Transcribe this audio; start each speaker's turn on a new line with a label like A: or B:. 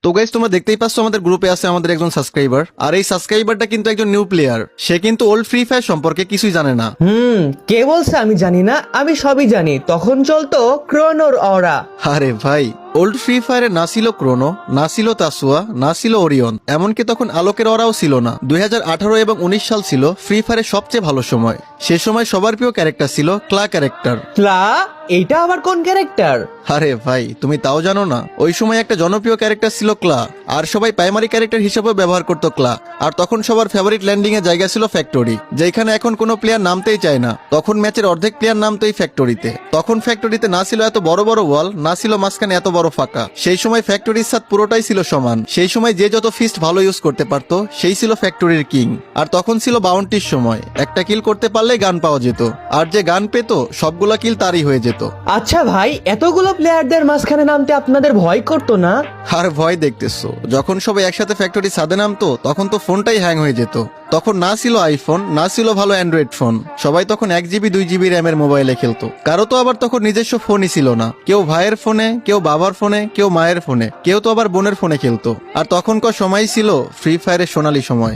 A: তো গাইস তোমরা দেখতেই পাচ্ছ আমাদের গ্রুপে আছে আমাদের একজন সাবস্ক্রাইবার, আর এই সাবস্ক্রাইবারটা কিন্তু একজন নিউ প্লেয়ার। সে কিন্তু ওল্ড ফ্রি ফায়ার সম্পর্কে কিছুই জানে না।
B: কে বলছে আমি জানি না? আমি সবই জানি। তখন চলতো ক্রোনোর অরা।
A: আরে ভাই, ওল্ড ফ্রি ফায়ারে না ছিল ক্রোনো, না ছিল তাসুয়া, না ছিল ওরিয়ন, এমনকি তখন আলোকের অরাও ছিল না। 2018 এবং 19 সাল ছিল ফ্রি ফায়ারের সবচেয়ে ভালো সময়। সে সময় সবার প্রিয় ক্যারেক্টার ছিল ক্লা ক্যারেক্টার।
B: ক্লা? এইটা আবার কোন ক্যারেক্টার?
A: আরে ভাই, তুমি তাও জানো না? ওই সময় একটা জনপ্রিয় ক্যারেক্টার ছিল ক্লা, আর সবাই প্রাইমারি ক্যারেক্টার হিসেবেও ব্যবহার করতো ক্লা। আর তখন সবার ফেভারিট ল্যান্ডিং এর জায়গা ছিল ফ্যাক্টরি, যেখানে এখন কোনো প্লেয়ার নামতেই চায় না। তখন ম্যাচের অর্ধেক প্লেয়ার নামতো এই ফ্যাক্টরিতে। তখন ফ্যাক্টরিতে না ছিল এত বড় বড় ওয়াল, না ছিল মাঝখানে এত বড় ফাঁকা। সেই সময় ফ্যাক্টরির সাথে পুরোটাই ছিল সমান। সেই সময় যে যত ফিস্ট ভালো ইউজ করতে পারতো সেই ছিল ফ্যাক্টরির কিং। আর তখন ছিল বাউন্টির সময়, একটা কিল করতে পারলে গান পাওয়া যেত, আর যে গান পেত সবগুলা কিল তারই হয়ে যেত।
B: আচ্ছা ভাই, এতগুলো প্লেয়ারদের মাঝখানে নামতে আপনাদের ভয় করতো না?
A: আর ভয় দেখতেছো, যখন সবাই একসাথে ফ্যাক্টরি ছাদে নামতো তখন তো ফোনটাই হ্যাং হয়ে যেত। তখন না ছিল আইফোন, না ছিল ভালো অ্যান্ড্রয়েড ফোন। সবাই তখন 1 GB 2 GB র্যামের মোবাইলে খেলতো। কারো তো আবার তখন নিজস্ব ফোনই ছিল না। কেউ ভাইয়ের ফোনে, কেউ বাবার ফোনে, কেউ মায়ের ফোনে, কেউ তো আবার বোনের ফোনে খেলতো। আর তখনকার সময় ছিল ফ্রি ফায়ারের সোনালী সময়।